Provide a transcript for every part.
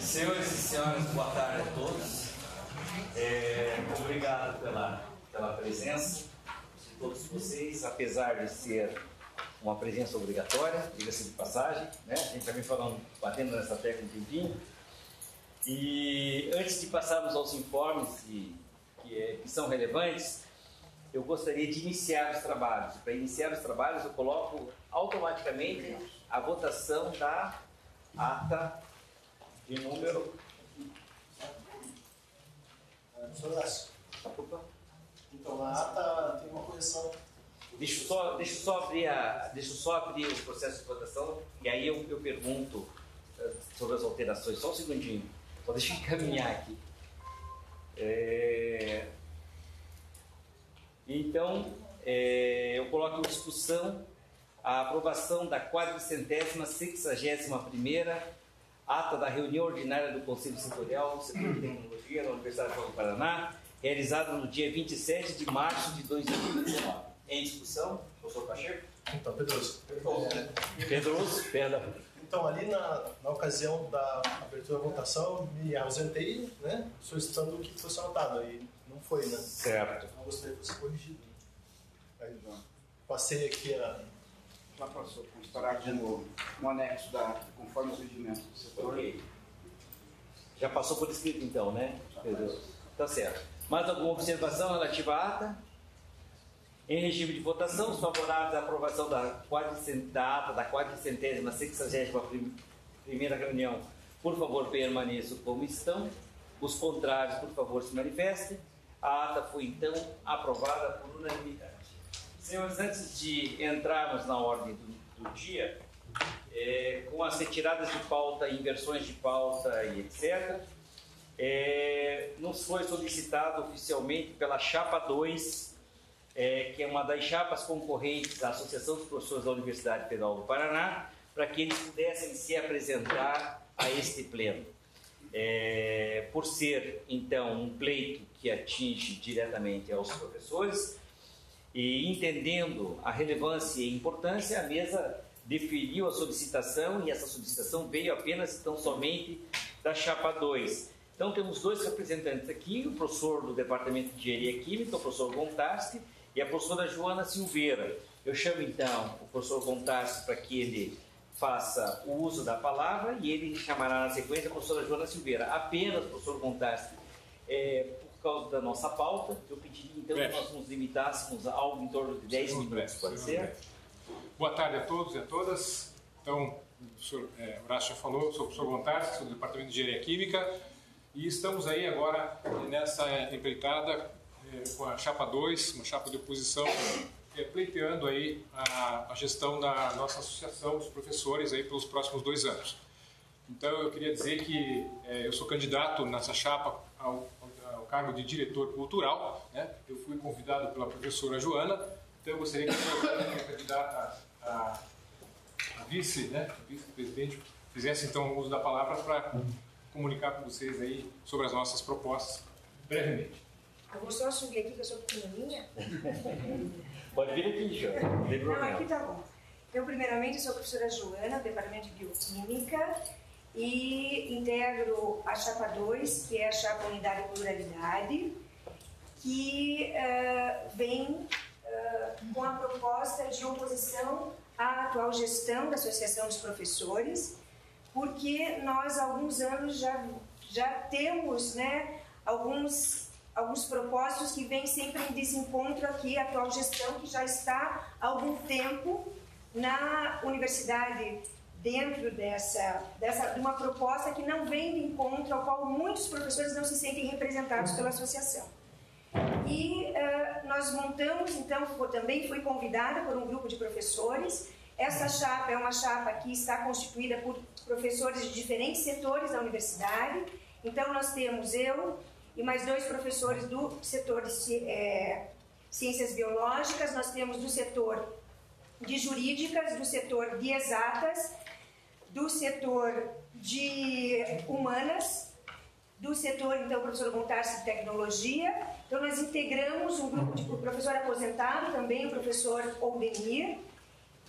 Senhores e senhoras, boa tarde a todos. Obrigado pela presença de todos vocês, apesar de ser uma presença obrigatória, diga-se de passagem, né? A gente já vem batendo nessa tecla um tempinho. E antes de passarmos aos informes que são relevantes, eu gostaria de iniciar os trabalhos. Para iniciar os trabalhos, eu coloco automaticamente a votação da ata de número... Então, a ata tem uma correção. Deixa eu só abrir o processo de votação e aí eu pergunto sobre as alterações. Só um segundinho. Só deixa eu encaminhar aqui. Então, eu coloco em discussão a aprovação da 461ª ata da reunião ordinária do Conselho Setorial do Setor de Tecnologia da Universidade Federal do Paraná, realizada no dia 27 de março de 2019. Em discussão, professor Pacheco? Então, Pedroso. Pedroso, perdão. Então, ali na ocasião da abertura da votação, me ausentei, né, solicitando que fosse anotado, e não foi, né? Certo. Então, gostaria que fosse corrigido. Aí, passei aqui a... Já passou, constará no anexo conforme os regimentos do setor. Ok. Já passou por escrito então, né? Pedroso. Tá certo. Mais alguma observação relativa à ata? Em regime de votação, os favoráveis à aprovação da ata da 461ª reunião, por favor, permaneçam como estão. Os contrários, por favor, se manifestem. A ata foi, então, aprovada por unanimidade. Senhores, antes de entrarmos na ordem do dia, com as retiradas de pauta, inversões de pauta e etc., nos foi solicitado oficialmente pela Chapa 2, que é uma das chapas concorrentes da Associação dos Professores da Universidade Federal do Paraná, para que eles pudessem se apresentar a este pleno. Por ser, então, um pleito que atinge diretamente aos professores, e entendendo a relevância e importância, a mesa deferiu a solicitação, e essa solicitação veio apenas, então, somente da Chapa 2. Então, temos dois representantes aqui, o professor do Departamento de Engenharia Química, o professor Gontarski, e a professora Joana Silveira. Eu chamo, então, o professor Gontarski para que ele faça o uso da palavra, e ele chamará na sequência a professora Joana Silveira. Apenas, professor Gontarski, por causa da nossa pauta, eu pediria, então, que nós nos limitássemos a algo em torno de 10 minutos, pode ser? Boa tarde a todos e a todas. Então, o professor Horácio já falou, sou o professor Gontarski, sou do Departamento de Engenharia Química, e estamos aí agora nessa empreitada com a Chapa 2, uma chapa de oposição, pleiteando aí a gestão da nossa associação dos professores aí pelos próximos 2 anos. Então, eu queria dizer que eu sou candidato nessa chapa ao cargo de diretor cultural, né? Eu fui convidado pela professora Joana, então eu gostaria que a candidata a vice, né, vice-presidente, fizesse então o uso da palavra para comunicar com vocês aí sobre as nossas propostas, brevemente. Eu vou só subir aqui, que eu sou pequenininha. Pode vir aqui, Joana, não tem problema. Não, aqui tá bom. Então, primeiramente, eu sou a professora Joana, do Departamento de Bioquímica, e integro a Chapa 2, que é a Chapa Unidade e Pluralidade, que vem com a proposta de oposição à atual gestão da Associação dos Professores, porque nós, há alguns anos, já temos, né, alguns propósitos que vêm sempre em desencontro aqui à atual gestão, que já está há algum tempo na universidade, dentro de uma proposta que não vem de encontro, ao qual muitos professores não se sentem representados pela associação. E nós montamos, então, também fui convidada por um grupo de professores. Essa chapa é uma chapa que está constituída por professores de diferentes setores da universidade. Então, nós temos eu e mais 2 professores do setor de ciências biológicas, nós temos do setor de jurídicas, do setor de exatas, do setor de humanas, do setor, então, professor Gontarski, de tecnologia. Então, nós integramos um grupo de professor aposentado também, o professor Oldenir,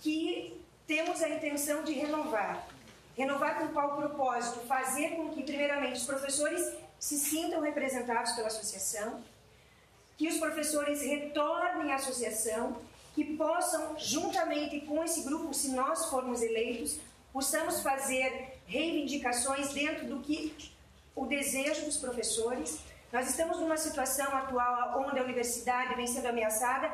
que temos a intenção de renovar Renovar com qual propósito? Fazer com que, primeiramente, os professores se sintam representados pela associação, que os professores retornem à associação, que possam, juntamente com esse grupo, se nós formos eleitos, possamos fazer reivindicações dentro do que o desejo dos professores. Nós estamos numa situação atual onde a universidade vem sendo ameaçada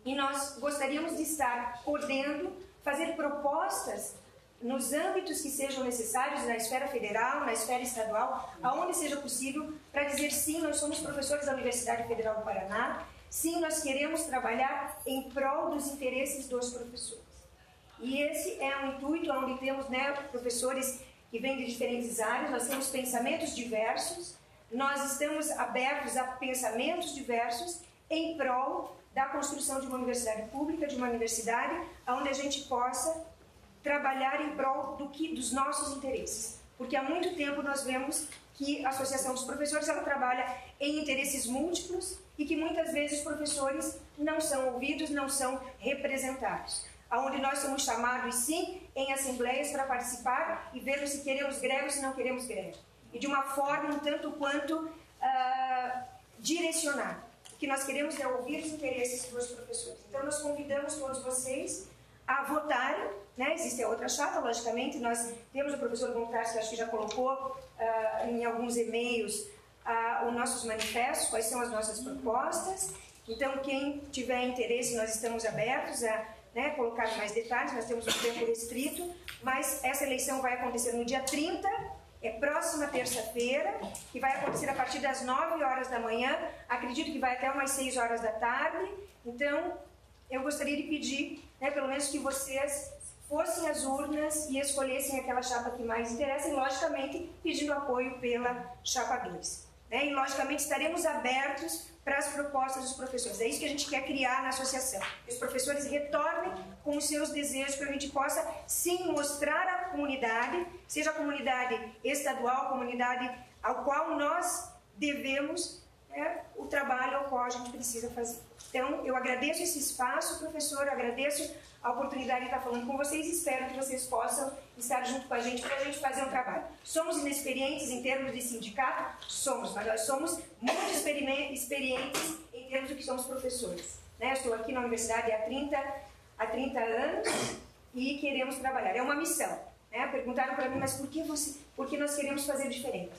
e nós gostaríamos de estar podendo fazer propostas nos âmbitos que sejam necessários, na esfera federal, na esfera estadual, aonde seja possível, para dizer sim, nós somos professores da Universidade Federal do Paraná, sim, nós queremos trabalhar em prol dos interesses dos professores. E esse é um intuito onde temos, né, professores que vêm de diferentes áreas, nós temos pensamentos diversos, nós estamos abertos a pensamentos diversos em prol da construção de uma universidade pública, de uma universidade onde a gente possa trabalhar em prol dos nossos interesses. Porque há muito tempo nós vemos que a Associação dos Professores ela trabalha em interesses múltiplos e que muitas vezes os professores não são ouvidos, não são representados. Onde nós somos chamados, sim, em assembleias para participar e ver se queremos greve ou se não queremos greve. E de uma forma um tanto quanto direcionada. O que nós queremos é ouvir os interesses dos professores. Então nós convidamos todos vocês a votarem, né? Existe a outra chapa, logicamente, nós temos o professor Gonçalves, que acho que já colocou em alguns e-mails os nossos manifestos, quais são as nossas propostas. Então, quem tiver interesse, nós estamos abertos a colocar mais detalhes, nós temos um tempo restrito, mas essa eleição vai acontecer no dia 30, é próxima terça-feira, que vai acontecer a partir das 9 horas da manhã, acredito que vai até umas 6 horas da tarde. Então, eu gostaria de pedir, pelo menos que vocês fossem às urnas e escolhessem aquela chapa que mais interessa e, logicamente, pedindo apoio pela chapa 2. E, logicamente, estaremos abertos para as propostas dos professores. É isso que a gente quer criar na associação. Que os professores retornem com os seus desejos para que a gente possa, sim, mostrar à comunidade, seja a comunidade estadual, a comunidade ao qual nós devemos o trabalho ao qual a gente precisa fazer. Então, eu agradeço esse espaço, professor, eu agradeço a oportunidade de estar falando com vocês e espero que vocês possam estar junto com a gente para a gente fazer um trabalho. Somos inexperientes em termos de sindicato? Somos, mas nós somos muito experientes em termos do que somos professores. Eu estou aqui na universidade há 30 anos e queremos trabalhar. É uma missão. Perguntaram para mim, mas por que nós queremos fazer diferente?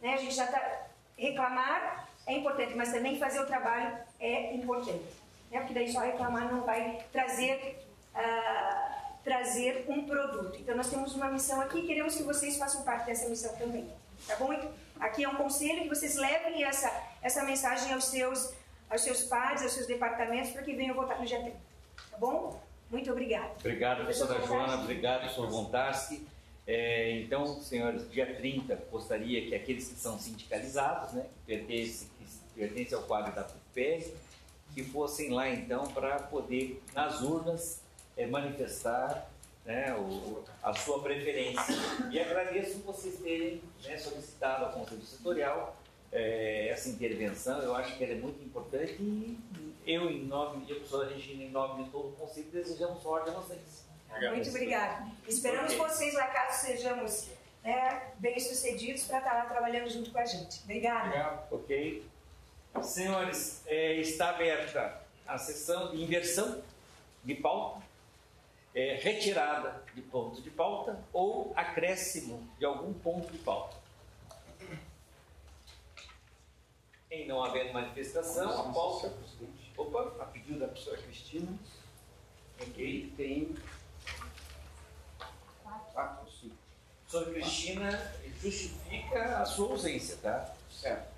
A gente já está... Reclamar é importante, mas também fazer o trabalho é importante. Porque daí só reclamar não vai trazer um produto. Então nós temos uma missão aqui e queremos que vocês façam parte dessa missão também. Tá bom? Aqui é um conselho que vocês levem essa mensagem aos seus pares, aos seus departamentos, para que venham votar no dia 30. Tá bom? Muito obrigada. Obrigado, professora Joana. Obrigado, professor Gontarski. Então, senhores, dia 30, gostaria que aqueles que são sindicalizados, que pertencem ao quadro da PUPER, que fossem lá, então, para poder, nas urnas, manifestar a sua preferência. E agradeço vocês terem solicitado ao Conselho Setorial essa intervenção. Eu acho que ela é muito importante e eu, em nome de professora Regina, em nome de todo o Conselho, desejamos sorte a vocês. Muito obrigada. Esperamos vocês lá, caso sejamos bem-sucedidos, para estar lá trabalhando junto com a gente. Obrigada. Obrigado. Ok. Senhores, está aberta a sessão de inversão de pauta, retirada de pontos de pauta ou acréscimo de algum ponto de pauta. Em não havendo manifestação, a pauta... Opa, A pedido da professora Cristina, ok. tem 4 ou 5. Professora Cristina justifica a sua ausência, tá? Certo.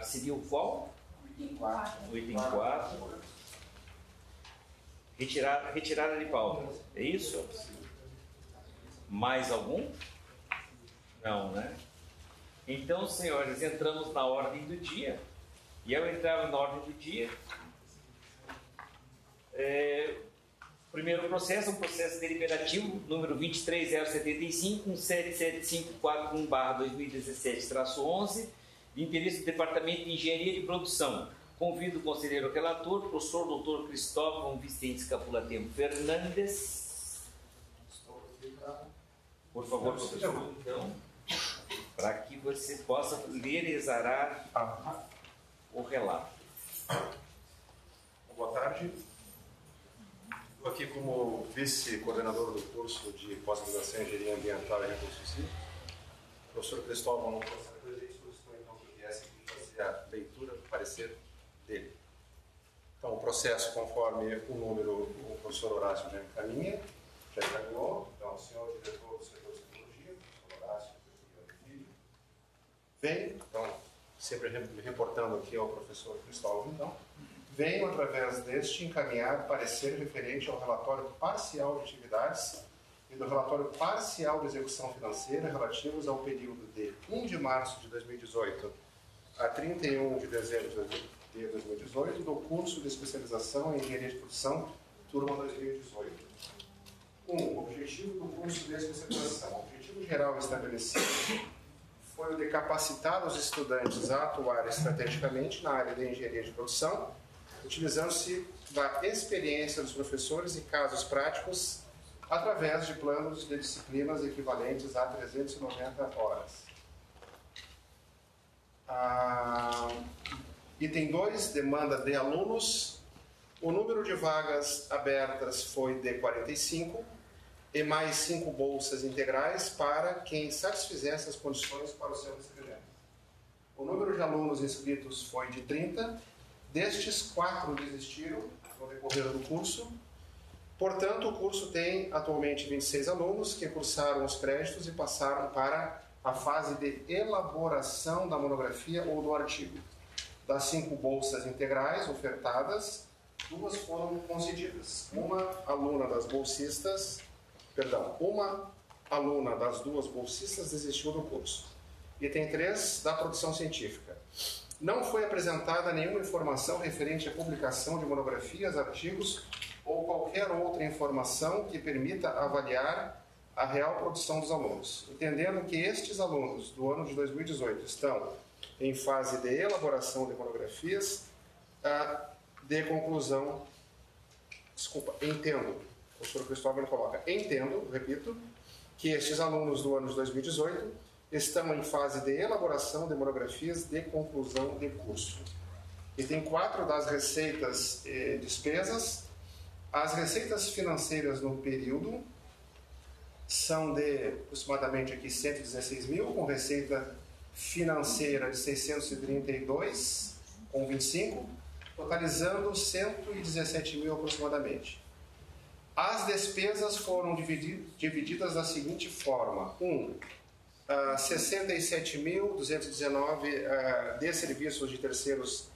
Seria o qual? Item 4. O item 4. Retirada de pauta. É isso? Mais algum? Não, né? Então, senhores, entramos na ordem do dia. E ao entrar na ordem do dia, primeiro processo, um processo deliberativo, número 23075, 17754/2017-11, de interesse do Departamento de Engenharia de Produção. Convido o conselheiro relator, professor Dr. Cristóvão Vicente Escapulatempo Fernandes. Por favor, professor, então, para que você possa ler e exarar o relato. Boa tarde. Estou aqui como vice-coordenador do curso de pós-graduação em Engenharia Ambiental e Recursos Hídricos. O professor Cristóvão não pode estar presente, solicitou então que eu viesse aqui fazer a leitura do parecer dele. Então, o processo, conforme o número, o professor Horácio já encaminha, já encaminhou. Então, o senhor diretor do setor de tecnologia, o professor Horácio, vem, então, sempre reportando aqui ao professor Cristóvão, então, venho, através deste, encaminhar parecer referente ao relatório parcial de atividades e do relatório parcial de execução financeira relativos ao período de 1 de março de 2018 a 31 de dezembro de 2018 do curso de especialização em Engenharia de Produção, turma 2018. 1. Objetivo do curso de especialização. O objetivo geral estabelecido foi o de capacitar os estudantes a atuar estrategicamente na área de Engenharia de Produção, utilizando-se da experiência dos professores e casos práticos através de planos de disciplinas equivalentes a 390 horas. Item 2, demanda de alunos. O número de vagas abertas foi de 45 e mais 5 bolsas integrais para quem satisfizesse as condições para o seu recebimento. O número de alunos inscritos foi de 30, destes 4 desistiram no decorrer do curso. Portanto, o curso tem atualmente 26 alunos que cursaram os créditos e passaram para a fase de elaboração da monografia ou do artigo. Das 5 bolsas integrais ofertadas, 2 foram concedidas. Uma aluna das 2 bolsistas desistiu do curso. Item 3, da produção científica. Não foi apresentada nenhuma informação referente à publicação de monografias, artigos ou qualquer outra informação que permita avaliar a real produção dos alunos. Entendendo que estes alunos do ano de 2018 estão em fase de elaboração de monografias, de conclusão, entendo, o professor Cristóvão coloca, repito, que estes alunos do ano de 2018 estão em fase de elaboração de monografias de conclusão de curso. Item 4, das receitas e despesas. As receitas financeiras no período são de aproximadamente aqui 116 mil, com receita financeira de 632,25, totalizando 117 mil aproximadamente. As despesas foram divididas da seguinte forma: 67.219 de serviços de terceiros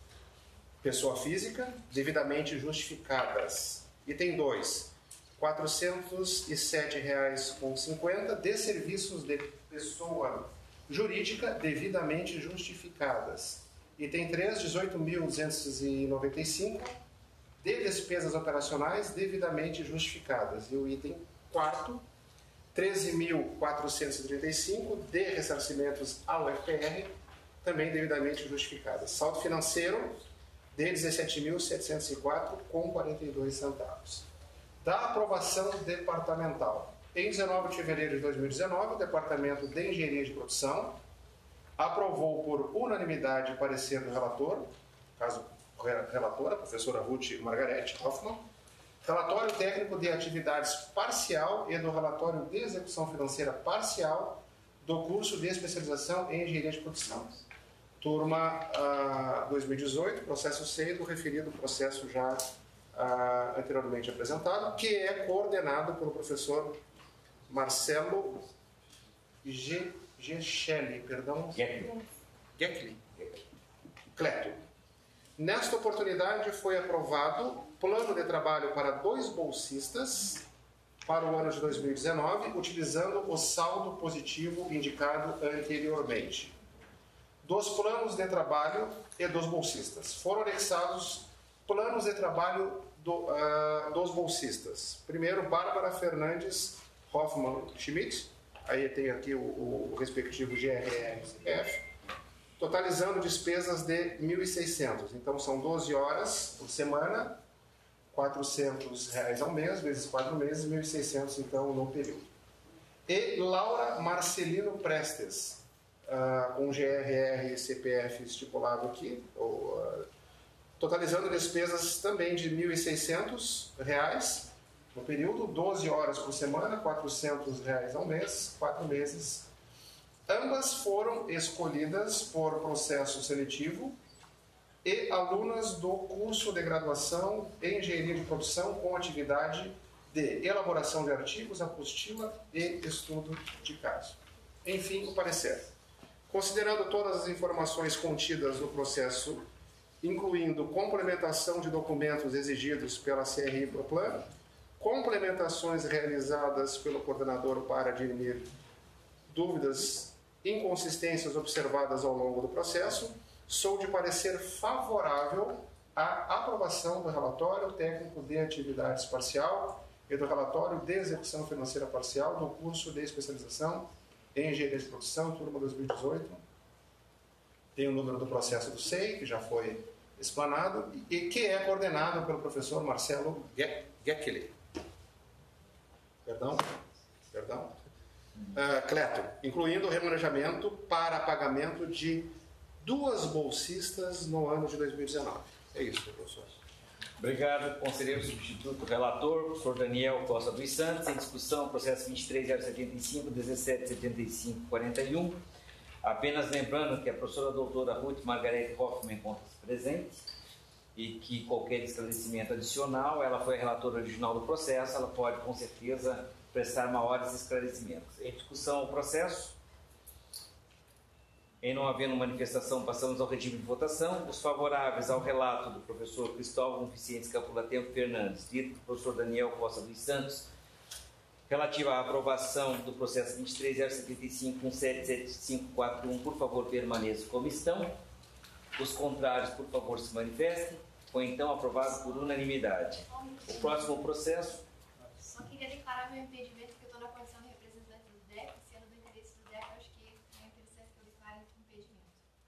pessoa física, devidamente justificadas. Item 2, R$ 407,50 de serviços de pessoa jurídica, devidamente justificadas. Item 3, R$ 18.295 de despesas operacionais, devidamente justificadas. E o item 4, R$ 13.435 de ressarcimentos ao FPR, também devidamente justificadas. Saldo financeiro de R$ 17.704,42. Da aprovação departamental. Em 19 de fevereiro de 2019, o Departamento de Engenharia de Produção aprovou por unanimidade o parecer do relator, caso relatora, a professora Ruth Margarete Hoffmann, relatório técnico de atividades parcial e do relatório de execução financeira parcial do curso de especialização em Engenharia de Produção. Turma 2018, processo 6 do referido processo já anteriormente apresentado, que é coordenado pelo professor Marcelo Cleto. Nesta oportunidade foi aprovado plano de trabalho para 2 bolsistas para o ano de 2019, utilizando o saldo positivo indicado anteriormente. Dos planos de trabalho e dos bolsistas foram anexados planos de trabalho dos bolsistas. Primeiro, Bárbara Fernandes Hoffmann Schmidt, aí tem aqui o respectivo GRE-CPF, totalizando despesas de 1.600. Então, são 12 horas por semana, R$ 400 ao mês, vezes 4 meses, 1.600, então, no período. e Laura Marcelino Prestes, com GRR e CPF estipulado aqui, totalizando despesas também de R$ 1.600 no período, 12 horas por semana, R$ 400 ao mês, 4 meses. Ambas foram escolhidas por processo seletivo e alunas do curso de graduação em Engenharia de Produção com atividade de elaboração de artigos, apostila e estudo de caso. Enfim, o parecer. Considerando todas as informações contidas no processo, incluindo complementação de documentos exigidos pela CRI Proplan, complementações realizadas pelo coordenador para dirimir dúvidas, inconsistências observadas ao longo do processo, sou de parecer favorável à aprovação do relatório técnico de atividades parcial e do relatório de execução financeira parcial do curso de especialização em Engenharia de Produção, turma 2018. Tem o número do processo do SEI, que já foi explanado, e que é coordenado pelo professor Marcelo Geckele. Cleto, incluindo o remanejamento para pagamento de 2 bolsistas no ano de 2019. É isso, professor. Obrigado, conselheiro substituto relator, professor Daniel Costa dos Santos. Em discussão, processo 23.075, 17.75.41. Apenas lembrando que a professora doutora Ruth Margarete Hoffmann encontra-se presente e que qualquer esclarecimento adicional, ela foi a relatora original do processo, ela pode com certeza prestar maiores esclarecimentos. Em discussão o processo, em não havendo manifestação, passamos ao regime de votação. Os favoráveis ao relato do professor Cristóvão Vicente Capulatempo Fernandes, dito do professor Daniel Costa dos Santos, relativa à aprovação do processo 23.075.177.541, por favor, permaneçam como estão. Os contrários, por favor, se manifestem. Foi então aprovado por unanimidade. O próximo processo. Só queria declarar meu impedimento, porque eu estou na condição de representante do DEC, sendo do interesse do DEC, acho que é interessante que eu declare impedimento.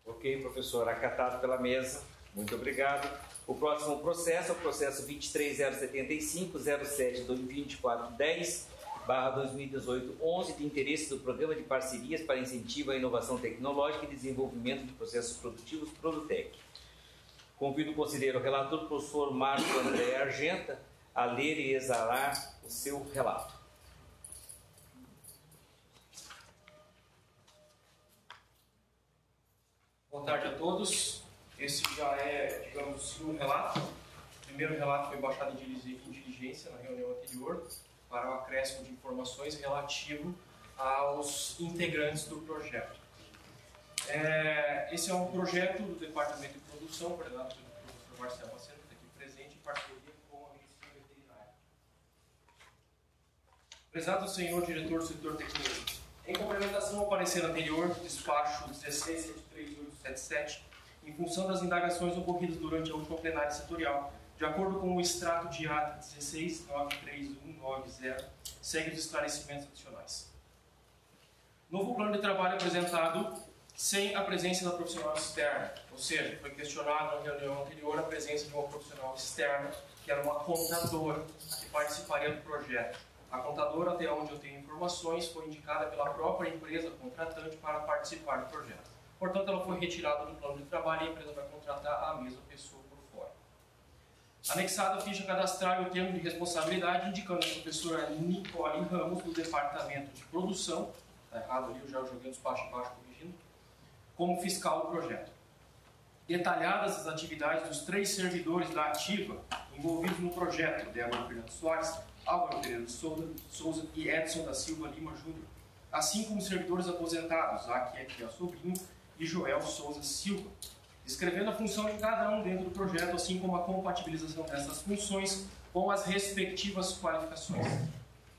Ok, professor, acatado pela mesa. Muito obrigado. O próximo processo é o processo 23.075.07.2410/2018-11, de interesse do Programa de Parcerias para Incentivo à Inovação Tecnológica e Desenvolvimento de Processos Produtivos, Produtec. Convido o conselheiro relator, professor Marco André Argenta, a ler e exalar o seu relato. Boa tarde a todos. Esse já é, digamos, o segundo relato. O primeiro relato foi baixado em diligência na reunião anterior para o acréscimo de informações relativo aos integrantes do projeto. Esse é um projeto do Departamento de Produção, coordenado pelo professor Marcelo Macedo, que está aqui presente, em parceria com a Medicina Veterinária. Prezado senhor diretor do setor tecnológico, em complementação ao parecer anterior, despacho 16.73877, em função das indagações ocorridas durante a última plenária setorial, de acordo com o extrato de ata 16.93190, segue os esclarecimentos adicionais. Novo plano de trabalho apresentado sem a presença da profissional externa, ou seja, foi questionado na reunião anterior a presença de uma profissional externa, que era uma contadora, que participaria do projeto. A contadora, até onde eu tenho informações, foi indicada pela própria empresa contratante para participar do projeto. Portanto, ela foi retirada do plano de trabalho e a empresa vai contratar a mesma pessoa por fora. Anexada a ficha cadastral e o termo de responsabilidade, indicando a professora Nicole Ramos, do Departamento de Produção, está errado ali, eu já joguei um despacho embaixo corrigindo, como fiscal do projeto. Detalhadas as atividades dos 3 servidores da Ativa envolvidos no projeto, Débora Fernandes Soares, Álvaro Pereira de Souza e Edson da Silva Lima Júnior, assim como servidores aposentados, aqui é o sobrinho, e Joel Souza Silva, descrevendo a função de cada um dentro do projeto, assim como a compatibilização dessas funções com as respectivas qualificações,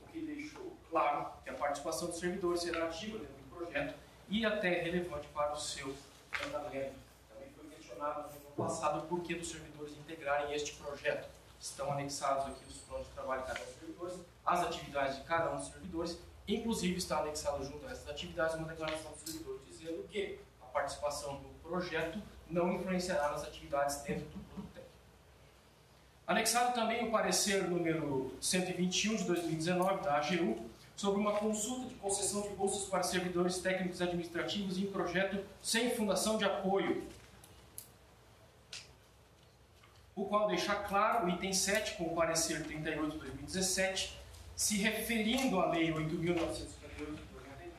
o que deixou claro que a participação dos servidores será ativa dentro do projeto e até relevante para o seu andamento. Também foi questionado no ano passado o porquê dos servidores integrarem este projeto. Estão anexados aqui os planos de trabalho de cada um dos servidores, as atividades de cada um dos servidores, inclusive está anexado junto a essas atividades uma declaração dos servidores dizendo que a participação do projeto não influenciará nas atividades dentro do Produtec. Anexado também o parecer número 121 de 2019 da AGU sobre uma consulta de concessão de bolsas para servidores técnicos administrativos em projeto sem fundação de apoio, o qual deixa claro o item 7 com o parecer 38 de 2017, se referindo à Lei 8.958 de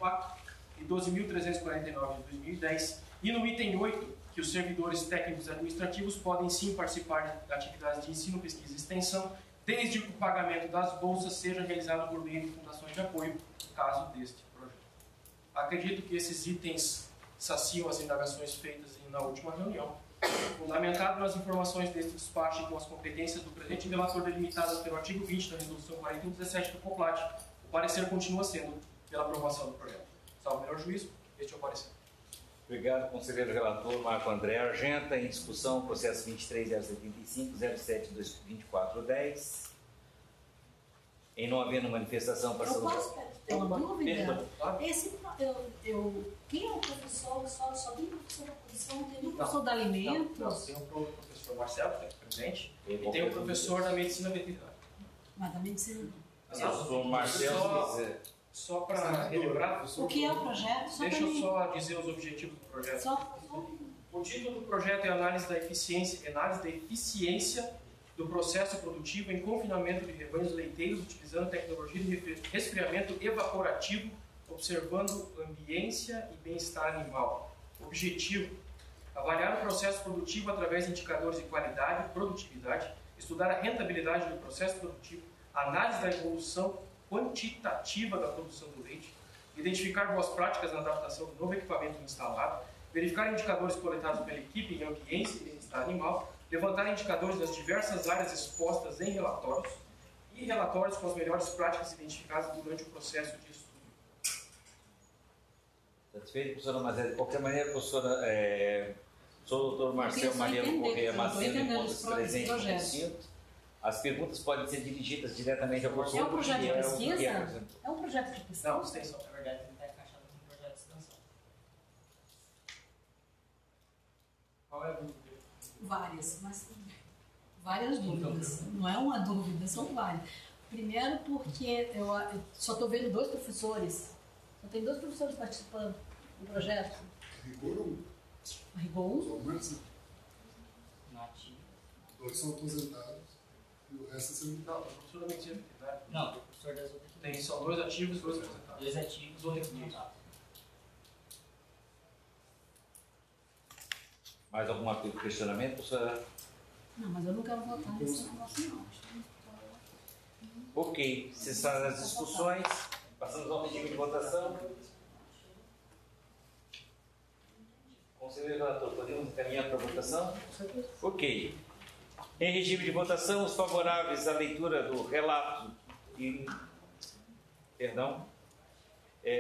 94 e 12.349 de 2010, e no item 8, que os servidores técnicos administrativos podem sim participar de atividades de ensino, pesquisa e extensão, desde que o pagamento das bolsas seja realizado por meio de fundações de apoio, no caso deste projeto. Acredito que esses itens saciam as indagações feitas na última reunião. Fundamentado nas informações deste despacho e com as competências do presente relator delimitadas pelo artigo 20 da Resolução 4117 do COPLAT, o parecer continua sendo pela aprovação do projeto. Salvo melhor juízo, este é o parecer. Obrigado, conselheiro relator Marco André Argenta. Em discussão, processo 23.075.07.2410. Em não havendo manifestação, passamos... Eu posso ter uma dúvida? Quem é o professor? Só tem o professor da posição, não tem o professor de alimentos? Não, tem o professor Marcelo, que é presente, e tem o professor da medicina veterinária. Mas da medicina não. Professor Marcelo, só para relembrar, o que é o projeto? Deixa eu só dizer os objetivos do projeto. O título do projeto é análise da eficiência do processo produtivo em confinamento de rebanhos leiteiros utilizando tecnologia de resfriamento evaporativo, observando ambiência e bem-estar animal. Objetivo: avaliar o processo produtivo através de indicadores de qualidade e produtividade, estudar a rentabilidade do processo produtivo, análise da evolução quantitativa da produção do leite, identificar boas práticas na adaptação do novo equipamento instalado, verificar indicadores coletados pela equipe em ambiência e bem-estar animal, levantar indicadores das diversas áreas expostas em relatórios e relatórios com as melhores práticas identificadas durante o processo de estudo. satisfeito, professora Mazé? De qualquer maneira, professora, sou o doutor Marcelo Mariano Correia Macena, encontro-se presente no recinto. As perguntas podem ser dirigidas diretamente ao professor. É um projeto de pesquisa? É um projeto de pesquisa? Não, extensão. Na verdade, ele está encaixado no projeto de extensão. Qual é a dúvida? Várias, mas várias dúvidas. Não é uma dúvida, são várias. Primeiro porque eu só estou vendo 2 professores. Só tem 2 professores participando do projeto. Rigor 1. Rigor 1? Só mais 2 são aposentados e o resto é sendo... Não, o professor da medicina veterinária. Não, o professor das outras. Tem, são 2 ativos e 2 aposentados. 2 ativos e 2 aposentados. Mais algum questionamento, professora? Não, mas eu não quero votar nesse negócio, não. Ok, cessadas as discussões, passamos ao regime de votação. Conselheiro relator, podemos encaminhar para a votação? Ok. Em regime de votação, os favoráveis à leitura do relato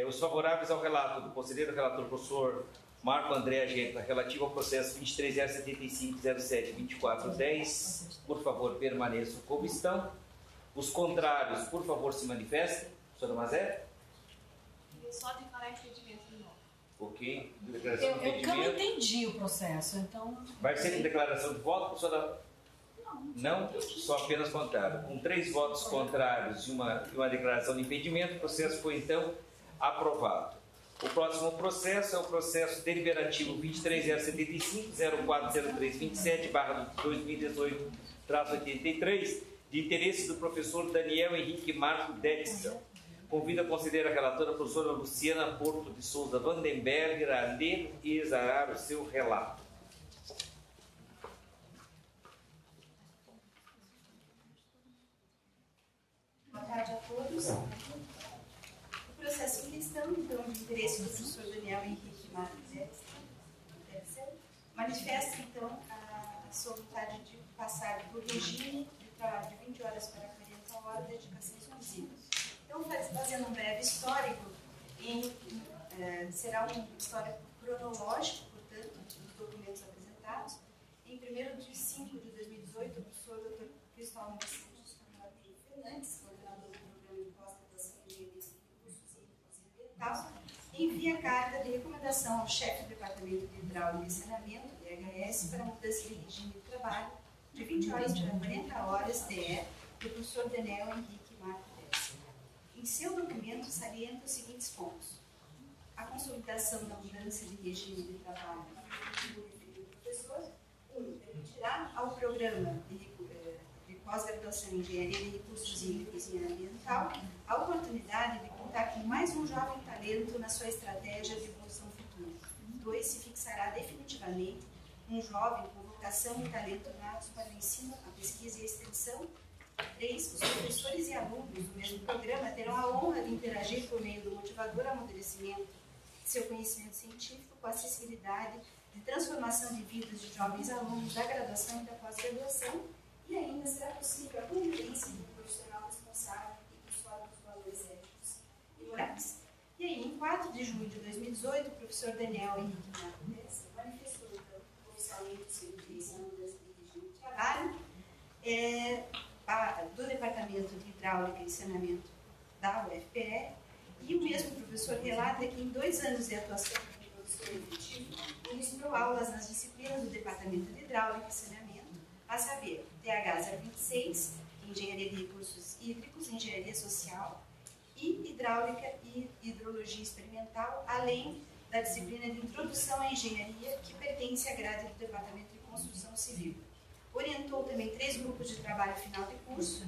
os favoráveis ao relato do conselheiro relator professor Marco André Argenta, relativo ao processo 23.075.07.2410, por favor, permaneçam como estão. Os contrários, por favor, se manifestem. Professora Mazé? Só declarar impedimento de novo. Ok. Declaração de impedimento. Eu não entendi o processo, então... Vai ser em declaração de voto, professora? Não, só apenas contrário. Com 3 votos contrários e uma declaração de impedimento, o processo foi, então, aprovado. O próximo processo é o processo deliberativo 23.075.040327/2018-83, de interesse do professor Daniel Henrique Marco Detzel. Convido a conselheira relatora, a professora Luciana Porto de Souza Vandenberger, a ler e exarar o seu relato. Boa tarde a todos. O processo em questão, então, de interesse do professor Daniel Henrique Marco Detzel, manifesta, então, a sua vontade de passar do regime de trabalho de 20 horas para 40 horas de dedicação exclusiva. Então, fazendo um breve histórico, será um histórico cronológico, portanto, dos documentos apresentados. Em 1º de 5 de 2018, o professor Dr. Cristóvão Fernandes, coordenador do Programa de Pós-Graduação em Engenharia Civil, Cursos e Ambiental, envia carta de recomendação ao chefe do Departamento de Hidráulica e Saneamento, DHS, para mudança de regime de trabalho de 20 horas para 40 horas, DE, do professor Daniel Henrique Marco Detzel. em seu documento, salienta os seguintes pontos. A consolidação da mudança de regime de trabalho do professor, permitirá ao programa de pós-graduação em Engenharia de Recursos Hídricos e Ambiental a oportunidade de contar com mais um jovem talento na sua estratégia de evolução futura. 2. Se fixará definitivamente um jovem com vocação e talento natos para o ensino, a pesquisa e a extensão. 3. Os professores e alunos do mesmo programa terão a honra de interagir por meio do motivador amadurecimento de seu conhecimento científico com a acessibilidade de transformação de vidas de jovens alunos da graduação e da pós-graduação, e ainda será possível a convivência de um profissional responsável e conforme os valores éticos e morais. E aí, em 4 de junho de 2018, o professor Daniel Henrique Marques manifestou oficialmente o seu interesse na mudança de regime de trabalho do Departamento de Hidráulica e Saneamento da UFPE, e o mesmo professor relata que em 2 anos de atuação como professor efetivo, ministrou aulas nas disciplinas do Departamento de Hidráulica e Saneamento, a saber, TH 026, Engenharia de Recursos Hídricos, Engenharia Social e Hidráulica e Hidrologia Experimental, além da disciplina de Introdução à Engenharia, que pertence à grade do Departamento de Construção Civil. Orientou também 3 grupos de trabalho final de curso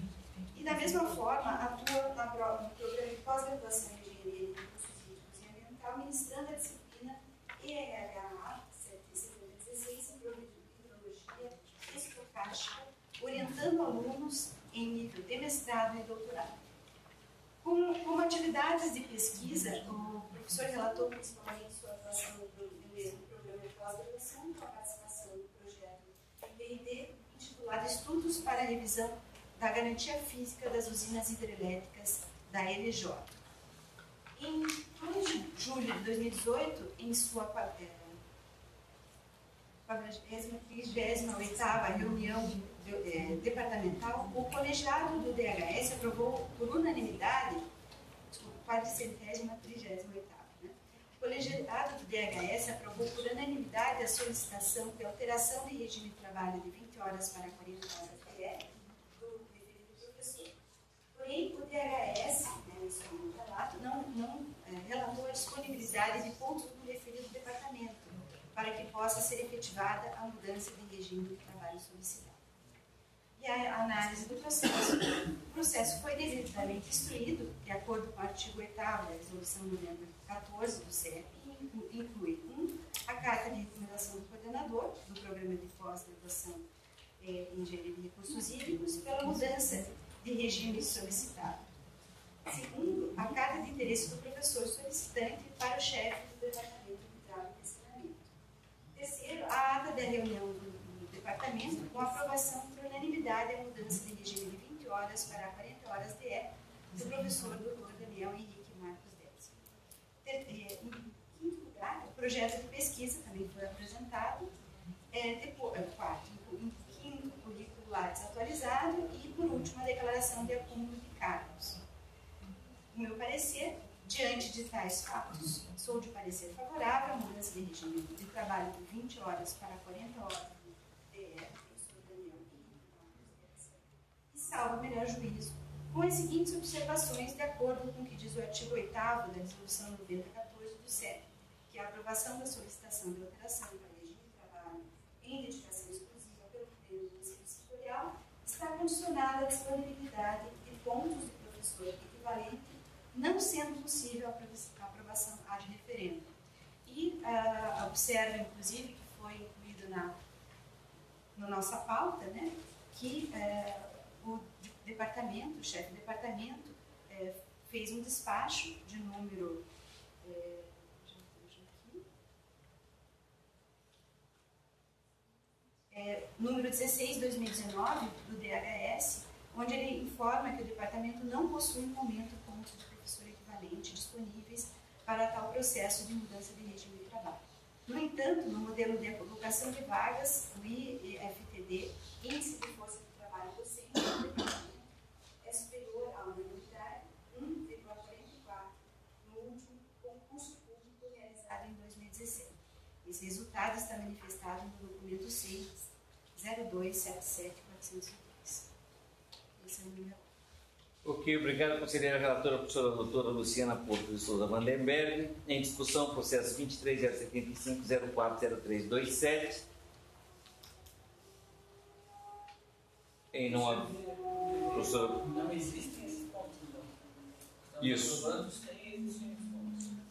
e, da mesma forma, atua no programa de pós-graduação em Engenharia de Recursos Hídricos e Ambiental, ministrando a disciplina ERHA 716 em Hidrologia Estocástica, orientando alunos em nível de mestrado e doutorado. Como atividades de pesquisa, o professor relatou principalmente sua atuação no programa de pós-graduação, com a participação do projeto PID, intitulado Estudos para a Revisão da Garantia Física das Usinas Hidrelétricas da LJ. Em 2 de julho de 2018, em sua 48ª reunião departamental, o colegiado do DHS aprovou por unanimidade, 438ª, né? O colegiado do DHS aprovou por unanimidade a solicitação de alteração de regime de trabalho de 20 horas para 40 horas PE do referido professor. Porém, o DHS, né, isso é um relato, não relatou a disponibilidade de pontos do referido departamento para que possa ser efetivada a mudança de regime de trabalho solicitado. E a análise do processo. O processo foi devidamente instruído, de acordo com o artigo 8º da Resolução número 14 do CEP, e inclui 1. A carta de recomendação do coordenador do programa de pós-graduação em Engenharia de Recursos Hídricos pela mudança de regime solicitado. 2. A carta de interesse do professor solicitante para o chefe do Departamento de Hidráulica e Saneamento. 3. A ata da reunião do departamento com aprovação por unanimidade a mudança de regime de 20 horas para 40 horas DE do professor Dr. Daniel Henrique Marques Décio. Em 5º lugar, o projeto de pesquisa também foi apresentado. 4. Em 5º, o currículo Lattes atualizado e, por último, a declaração de acúmulo de cargos. No meu parecer, diante de tais fatos, sou de parecer favorável à mudança de regime de trabalho de 20 horas para 40 horas e salvo o melhor juízo, com as seguintes observações de acordo com o que diz o artigo 8º da Resolução 9014 do CEP, que a aprovação da solicitação de alteração para regime de trabalho em dedicação exclusiva pelo Poder do Conselho Setorial está condicionada à disponibilidade de pontos de professor equivalente, não sendo possível a aprovação ad referendo. E observa, inclusive, que foi incluído na nossa pauta, né, que o departamento, o chefe do departamento, fez um despacho de número número 16/2019 do DHS, onde ele informa que o departamento não possui no momento pontos de professor equivalente disponíveis para tal processo de mudança de regime de trabalho. No entanto, no modelo de alocação de vagas, o IFTD, Índice de Força de Trabalho Docente do departamento, é superior à unanimidade 1,44 no último concurso público realizado em 2016. Esse resultado está manifestado no documento 6.0277.402. Esse é o número. Ok, obrigado, conselheira relatora, professora doutora Luciana Porto de Souza Vandenberg. Em discussão, processo 23.075.040327. Em não... Professora... Não existem esses pontos, não. Isso.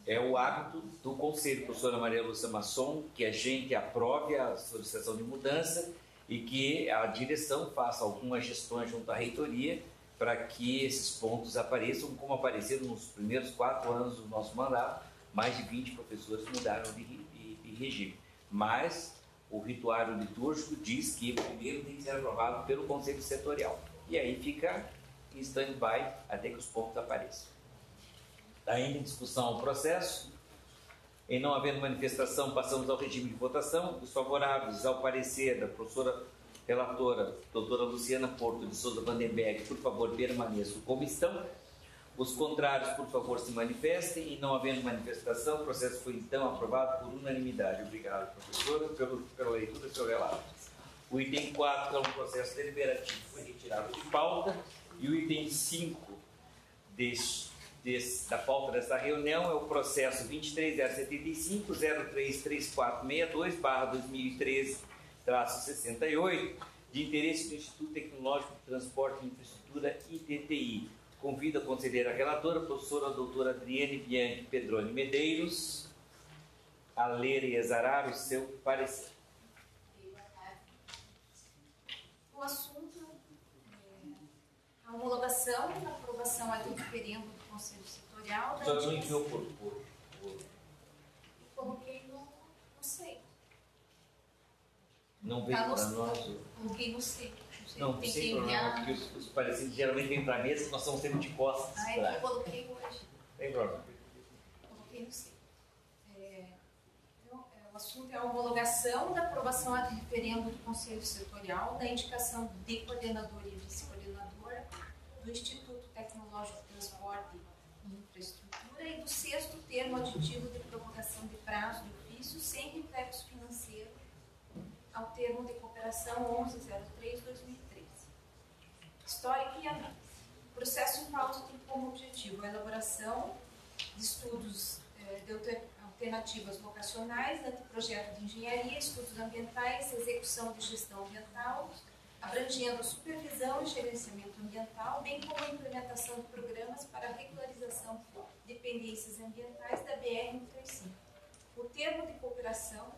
É o hábito do Conselho, professora Maria Lúcia Masson, que a gente aprove a solicitação de mudança e que a direção faça algumas gestões junto à reitoria para que esses pontos apareçam, como apareceram nos primeiros 4 anos do nosso mandato. Mais de 20 professores mudaram de regime. Mas o rituário litúrgico diz que primeiro tem que ser aprovado pelo Conselho Setorial. E aí fica em stand-by até que os pontos apareçam. Ainda em discussão o processo. Em não havendo manifestação, passamos ao regime de votação. Os favoráveis ao parecer da professora relatora, doutora Luciana Porto de Souza Vandenberg, por favor, permaneçam como estão. Os contrários, por favor, se manifestem. E não havendo manifestação, o processo foi então aprovado por unanimidade. Obrigado, professora, pela leitura do seu relato. O item 4, que é um processo deliberativo, foi retirado de pauta. E o item 5 da pauta dessa reunião é o processo 23.075.02/2013-68, de interesse do Instituto Tecnológico de Transporte e Infraestrutura, ITTI. Convido a conselheira relatora, professora doutora Adriane Bianchi Pedroni Medeiros, a ler e exarar o seu parecer. O assunto é a homologação e a aprovação ad referendo do Conselho Setorial da... Só não enviou por... Coloquei no sei. Não veio para nós? Coloquei no sei. Não, tem sem que problema, enviar. porque os parecidos geralmente vêm para a mesa, nós estamos sempre de costas. Ah, é que eu coloquei hoje. Sem problema. Coloquei no sei. O assunto é a homologação da aprovação ad referendo do Conselho Setorial da indicação de coordenador e vice-coordenador do Instituto Tecnológico de Transporte e Infraestrutura e do 6º termo aditivo de prorrogação de prazo de ofício sem reflexo financeiro ao termo de cooperação 1103/2013. Histórico e análise. O processo em pauta tem como objetivo a elaboração de estudos de alternativas locacionais, anteprojeto de engenharia, estudos ambientais, execução de gestão ambiental, abrangendo a supervisão e gerenciamento ambiental, bem como a implementação de programas para a regularização de dependências ambientais da BR-135. O termo de cooperação,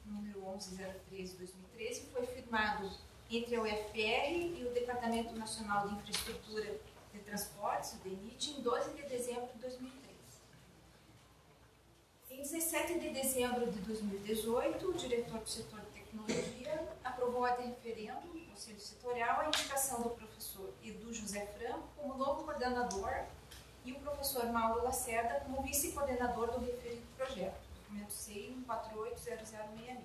número 1103/2013, foi firmado entre a UFR e o Departamento Nacional de Infraestrutura de Transportes, o DENIT, em 12 de dezembro de 2013. Em 17 de dezembro de 2018, o diretor do setor de tecnologia aprovou ad referendo, no Conselho Setorial, a indicação do professor Edu José Franco como novo coordenador e o professor Mauro Lacerda como vice-coordenador do referido projeto, documento CEI 1480066.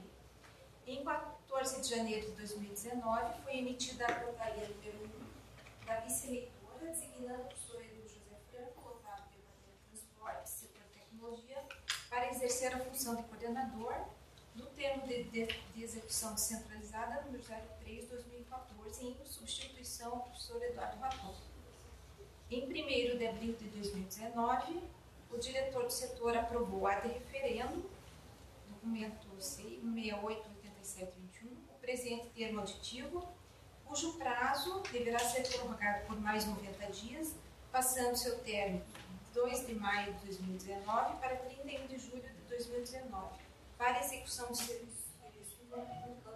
Em 14 de janeiro de 2019, foi emitida a portaria número 1 da vice-reitora, designando o professor Edu José Franco, lotado do Departamento de Transporte, setor de tecnologia, para exercer a função de coordenador no termo de execução descentralizada número 03/2014, em substituição ao professor Eduardo Raton. Em 1º de abril de 2019, o diretor do setor aprovou ad referendo, documento C 688721, o presente termo aditivo, cujo prazo deverá ser prorrogado por mais 90 dias, passando seu término 2 de maio de 2019 para 31 de julho de 2019, para execução de serviços previstos no plano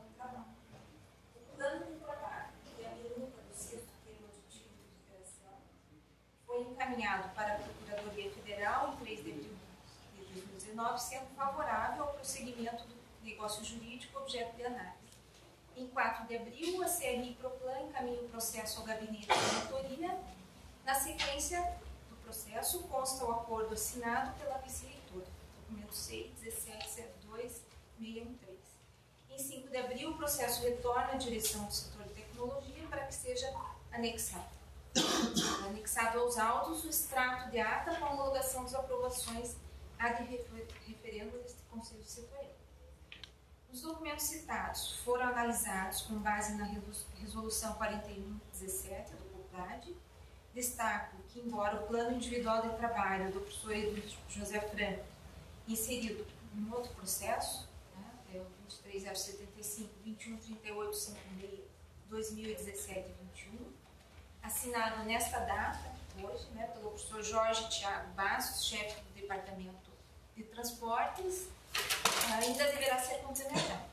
de trabalho. O plano de trabalho, que é a minuta do 6º termo aditivo de operação, foi encaminhado para a Procuradoria Federal em 3 de abril de 2019, sendo favorável ao prosseguimento do negócio jurídico objeto de análise. Em 4 de abril, a CRI Proplan encaminha o processo ao gabinete de auditoria. Na sequência do processo, consta o acordo assinado pela vice-reitora, documento C 1702613. Em 5 de abril, o processo retorna à direção do setor de tecnologia para que seja anexado aos autos o extrato de ata com a homologação das aprovações ad referendo deste Conselho Setorial. Os documentos citados foram analisados com base na Resolução 4117 do COPLAD, Destaco que, embora o plano individual de trabalho do professor Edu José Franco, inserido em outro processo, né, é o 23075, 213856, 2017 e 21, assinado nesta data, hoje, né, pelo professor Jorge Thiago Bastos, chefe do Departamento de Transportes, ainda deverá ser complementado.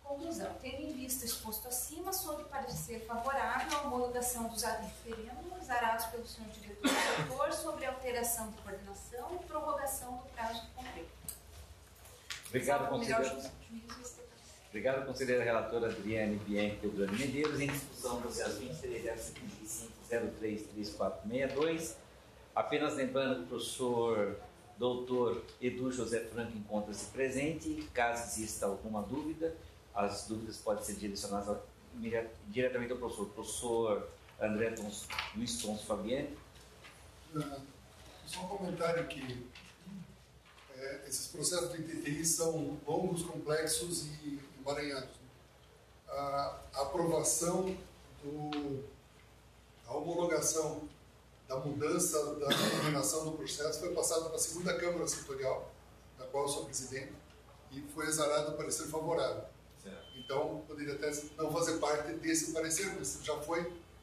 Conclusão. Tendo em vista exposto acima, sou de parecer favorável à homologação dos referendos zarados pelo senhor diretor do setor sobre alteração de coordenação e prorrogação do prazo de cumprimento. Obrigado, conselheira relatora Adriane Bianchi Pedroni Medeiros. Em discussão, processo 23.075.033462. Apenas lembrando que o professor doutor Edu José Franco encontra-se presente. Caso exista alguma dúvida, as dúvidas podem ser direcionadas diretamente ao professor André Luiz Tons Fabiani. Só um comentário que esses processos de TTI são longos, complexos e emaranhados. A aprovação a homologação da mudança da coordenação do processo foi passada para a segunda Câmara Setorial, da qual eu sou presidente, e foi exarado o parecer favorável. Então, poderia até não fazer parte desse parecer, porque já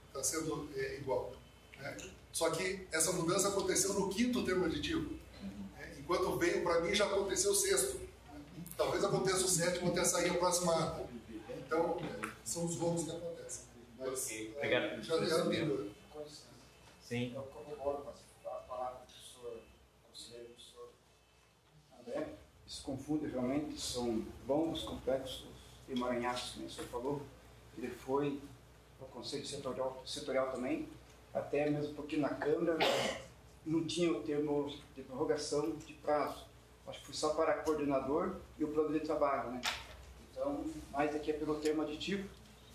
está sendo igual. Né? Só que essa mudança aconteceu no 5º termo aditivo. Enquanto veio para mim, já aconteceu o 6º. Talvez aconteça o 7º até sair a próxima ata. Então, são os rolos que acontecem. Mas obrigado. Já melhorou. Sim. Eu corroboro com a palavra do professor, conselheiro, professor André. Isso confunde realmente, são longos, complexos, emaranhados, como o senhor falou. Ele foi ao Conselho Setorial também, até mesmo porque na Câmara não tinha o termo de prorrogação de prazo. Acho que foi só para coordenador e o plano de trabalho, né? Então, mais aqui é pelo termo aditivo,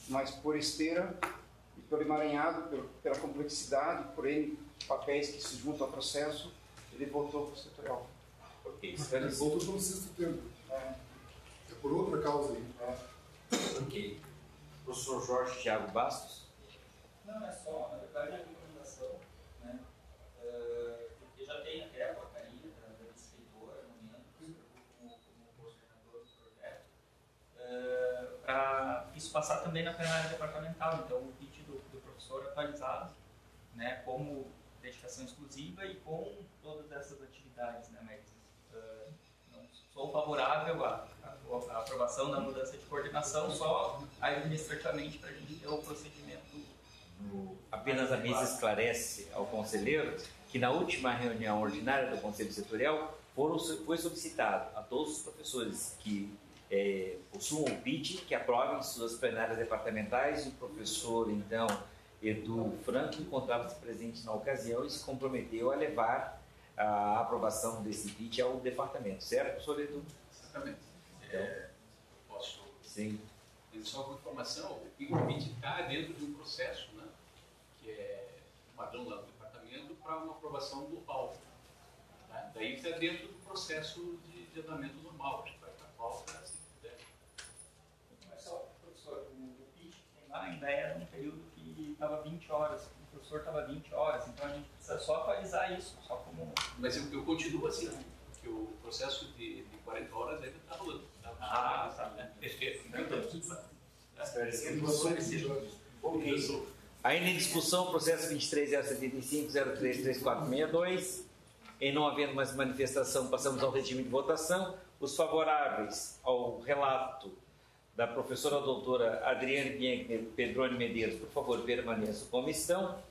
mas por esteira e pelo emaranhado, pela complexidade, por N papéis que se juntam ao processo, ele voltou para o setorial. Ok, ele voltou para o 6º termo. É por outra causa aí. Ok. Professor Jorge Thiago Bastos. Não, é só, na verdade, a recomendação, né? Porque já tem até a portaria da vice-reitora, como coordenador do projeto, para isso passar também na plenária departamental. Então, o kit do professor atualizado, né, como dedicação exclusiva e com todas essas atividades, né, mas não sou favorável à aprovação da mudança de coordenação, só administrativamente para a gente ter o procedimento. Apenas a mesa esclarece ao conselheiro que na última reunião ordinária do Conselho Setorial foi solicitado a todos os professores que possuam o PIT que aprovem suas plenárias departamentais, e o professor, então, Edu Franco, encontrava-se presente na ocasião e se comprometeu a levar a aprovação desse PIT ao departamento, certo, professor Edu? Exatamente. Posso? Sim. Só com informação, o PIT está dentro de um processo, né, que é padrão lá do departamento para uma aprovação global. Tá? Daí está dentro do processo de andamento normal, a gente vai para a pauta assim que der. Mas só, professor, o PIT que tem lá ainda era um período que estava 20 horas, o professor estava 20 horas, então a gente precisa só atualizar isso, só como... Mas eu continuo assim, né? Porque o processo de 40 horas ainda está rolando. Tá, né? Ok. Ainda em discussão, processo 23.075.033462. Em não havendo mais manifestação, passamos ao regime de votação. Os favoráveis ao relato da professora doutora Adriane Bianchi Pedroni Medeiros, por favor, permaneçam como estão.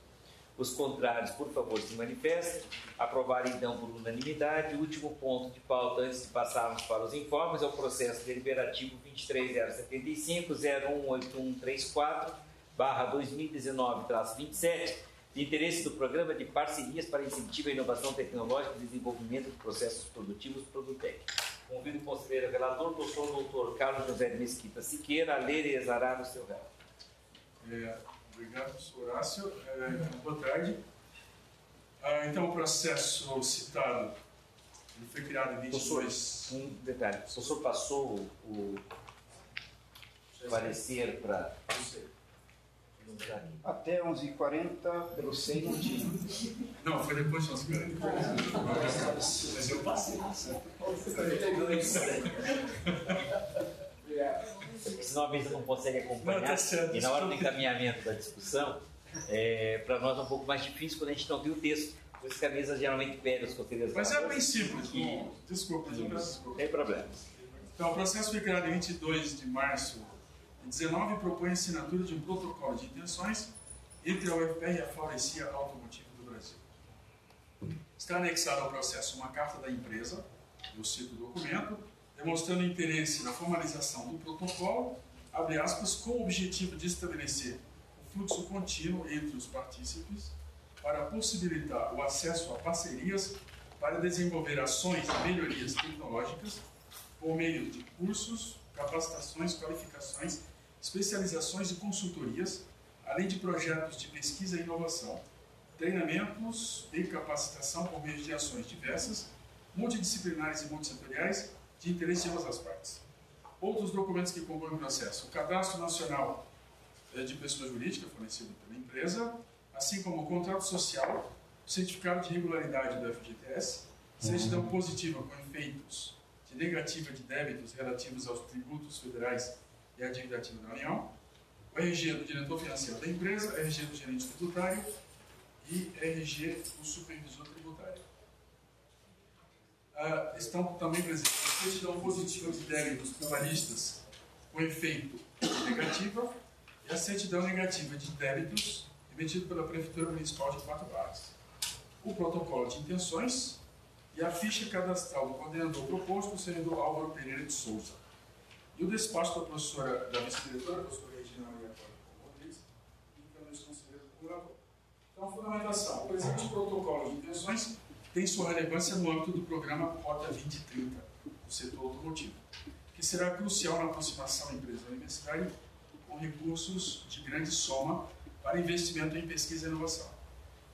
Os contrários, por favor, se manifestem. Aprovar, então, por unanimidade. O último ponto de pauta, antes de passarmos para os informes, é o processo deliberativo 23.075.018134/2019-27, de interesse do Programa de Parcerias para Incentivo à Inovação Tecnológica e Desenvolvimento de Processos Produtivos Produtec. Convido o conselheiro relator, professor doutor Carlos José de Mesquita Siqueira, a ler e exarar o seu relato. Obrigado, professor Horácio. Boa tarde. Então, o processo citado ele foi criado em 22... Um detalhe, o professor passou o parecer para... Até 11h40, pelo SEI não tinha. Não, foi depois de 11h40. Mas eu passei. Senão a mesa não consegue acompanhar. Não, tá certo, e na hora do encaminhamento da discussão, para nós é um pouco mais difícil quando a gente não viu o texto. Por isso que a mesa geralmente pede os conselheiros. Mas é bem simples. Desculpa, Não tem problema. Então, o processo foi criado em 22 de março de 19 e propõe a assinatura de um protocolo de intenções entre a UFPR e a Faurecia Automotiva do Brasil. Está anexado ao processo uma carta da empresa, eu cito o documento, demonstrando interesse na formalização do protocolo, abre aspas, com o objetivo de estabelecer o fluxo contínuo entre os partícipes para possibilitar o acesso a parcerias para desenvolver ações e melhorias tecnológicas por meio de cursos, capacitações, qualificações, especializações e consultorias, além de projetos de pesquisa e inovação, treinamentos e capacitação por meio de ações diversas, multidisciplinares e multissetoriais de interesse de ambas as partes. Outros documentos que compõem o processo: o Cadastro Nacional de Pessoa Jurídica, fornecido pela empresa, assim como o contrato social, o certificado de regularidade do FGTS, certidão positiva com efeitos de negativa de débitos relativos aos tributos federais e à dívida ativa da União, o RG do diretor financeiro da empresa, RG do gerente tributário e RG do supervisor tributário. Estão também presentes a certidão positiva de débitos trabalhistas com efeito negativa e a certidão negativa de débitos emitido pela Prefeitura Municipal de Quatro Barras, o protocolo de intenções e a ficha cadastral do coordenador proposto, o senador Álvaro Pereira de Souza, e o despacho da professora, da vice-diretora, a professora Regina Maria Cláudia Rodrigues, e também os conselheiros do curador. Então, fundamentação. O presente protocolo de intenções tem sua relevância no âmbito do programa Rota 2030, do setor automotivo, que será crucial na aproximação empresa-universitária com recursos de grande soma para investimento em pesquisa e inovação.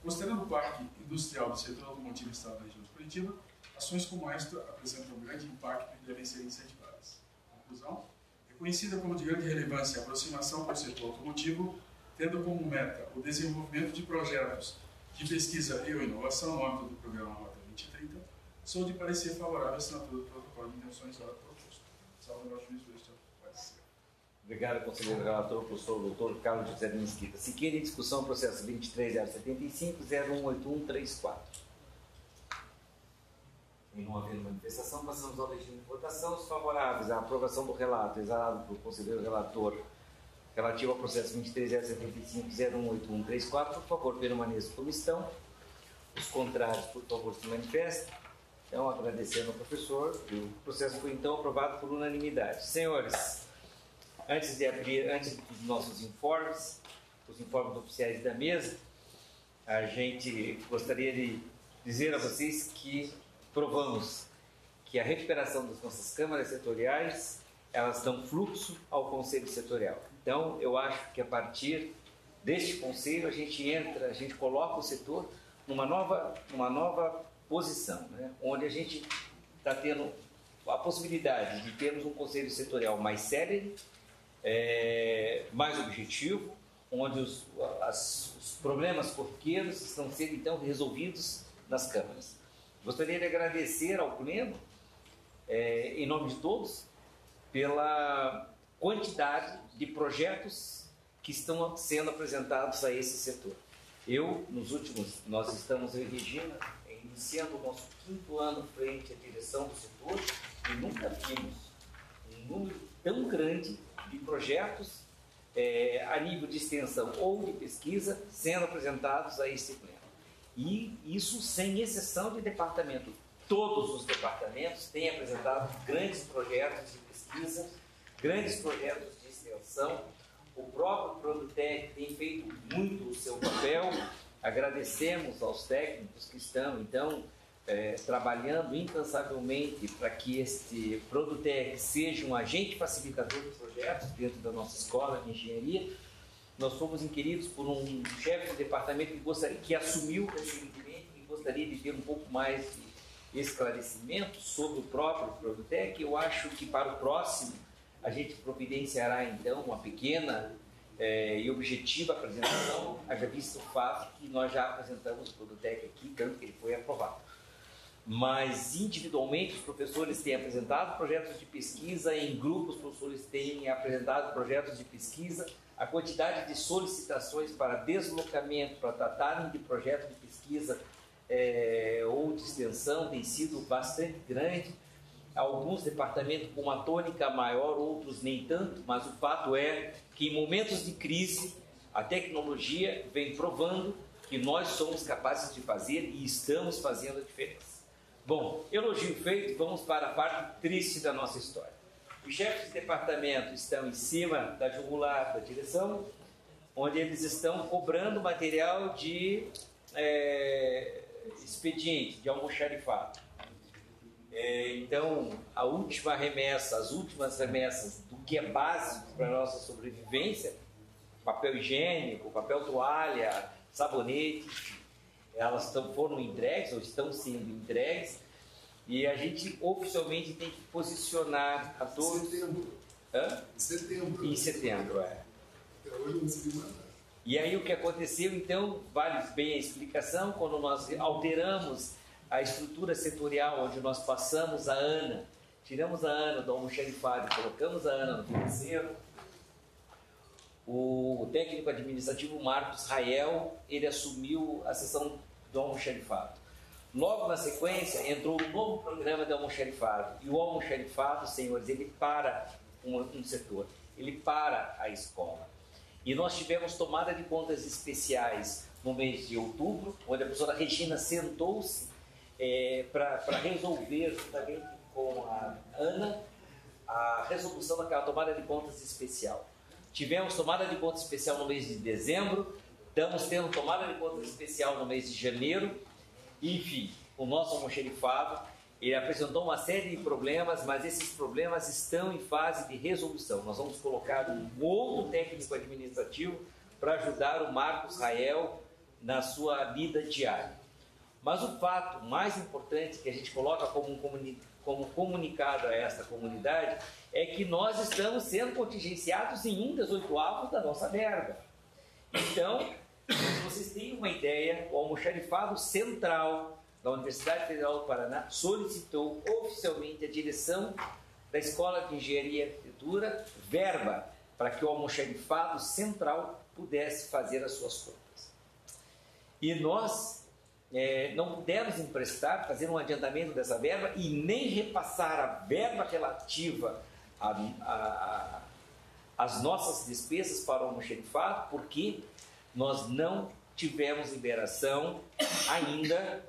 Considerando o parque industrial do setor automotivo do Estado da região de Curitiba, ações como esta apresentam grande impacto e devem ser incentivadas. Conclusão: é conhecida como de grande relevância a aproximação com o setor automotivo, tendo como meta o desenvolvimento de projetos de pesquisa e inovação no âmbito do programa Rota 2030, sou de parecer favorável à assinatura do protocolo de intenções ora proposto. Salve nosso juízo, este pode ser. Obrigado, conselheiro relator, professor doutor Carlos José de Mesquita. Seguindo em discussão, processo 23.075.018134. E não havendo manifestação, passamos ao regime de votação. Os favoráveis à aprovação do relato exarado pelo conselheiro relator relativo ao processo 23.075.018134, por favor, permaneçam como estão. Os contrários, por favor, se manifestem. Então, agradecendo ao professor, o processo foi então aprovado por unanimidade. Senhores, antes dos nossos informes, os informes oficiais da mesa, a gente gostaria de dizer a vocês que provamos que a recuperação das nossas câmaras setoriais, elas dão fluxo ao conselho setorial. Então, eu acho que a partir deste conselho a gente coloca o setor numa nova posição, né? Onde a gente está tendo a possibilidade de termos um conselho setorial mais sério, mais objetivo, onde os problemas corriqueiros estão sendo então resolvidos nas câmaras. Gostaria de agradecer ao Pleno, em nome de todos, pela quantidade de projetos que estão sendo apresentados a esse setor. Nós estamos, eu e Regina, iniciando o nosso 5º ano frente à direção do setor e nunca vimos um número tão grande de projetos a nível de extensão ou de pesquisa sendo apresentados a esse Pleno. E isso sem exceção de departamento. Todos os departamentos têm apresentado grandes projetos de pesquisa, grandes projetos de extensão. O próprio Produtec tem feito muito o seu papel. Agradecemos aos técnicos que estão, então, trabalhando incansavelmente para que este Produtec seja um agente facilitador de projetos dentro da nossa escola de engenharia. Nós fomos inquiridos por um chefe de departamento que assumiu recentemente e gostaria de ter um pouco mais de esclarecimento sobre o próprio Produtec. Eu acho que para o próximo a gente providenciará então uma pequena e objetiva apresentação, haja visto o fato que nós já apresentamos o Produtec aqui, tanto que ele foi aprovado. Mas individualmente os professores têm apresentado projetos de pesquisa, em grupos os professores têm apresentado projetos de pesquisa, a quantidade de solicitações para deslocamento, para tratarem de projetos de pesquisa ou de extensão tem sido bastante grande. Alguns departamentos com uma tônica maior, outros nem tanto, mas o fato é que em momentos de crise a tecnologia vem provando que nós somos capazes de fazer e estamos fazendo a diferença. Bom, elogio feito, vamos para a parte triste da nossa história. Os chefes de departamento estão em cima da jugular da direção, onde eles estão cobrando material de expediente, de almoxarifado. Então, a última remessa, as últimas remessas do que é básico para a nossa sobrevivência, papel higiênico, papel toalha, sabonete, elas foram entregues ou estão sendo entregues, e a gente oficialmente tem que posicionar a todos. Em setembro. Hã? Em setembro. Em setembro, Até hoje não recebi nada. E aí o que aconteceu, então, vale bem a explicação, quando nós alteramos a estrutura setorial, onde nós passamos a Ana, tiramos a Ana do almoxarifado e colocamos a Ana no financeiro, o técnico administrativo Marcos Rael, ele assumiu a seção do almoxarifado. Logo na sequência, entrou um novo programa de almoxarifado. E o almoxarifado, senhores, ele para um setor, ele para a escola. E nós tivemos tomada de contas especiais no mês de outubro, onde a professora Regina sentou-se para resolver, juntamente com a Ana, a resolução daquela tomada de contas especial. Tivemos tomada de contas especial no mês de dezembro, estamos tendo tomada de contas especial no mês de janeiro. Enfim, o nosso almoxarifado, ele apresentou uma série de problemas, mas esses problemas estão em fase de resolução. Nós vamos colocar um outro técnico administrativo para ajudar o Marcos Rael na sua vida diária. Mas o fato mais importante que a gente coloca como comunicado a esta comunidade é que nós estamos sendo contingenciados em 1/18 da nossa verba. Então, se vocês têm uma ideia, o almoxarifado central da Universidade Federal do Paraná solicitou oficialmente a direção da Escola de Engenharia e Arquitetura verba para que o almoxarifado central pudesse fazer as suas contas. E nós não pudemos emprestar, fazer um adiantamento dessa verba e nem repassar a verba relativa às nossas despesas para o almoxarifado, porque nós não tivemos liberação ainda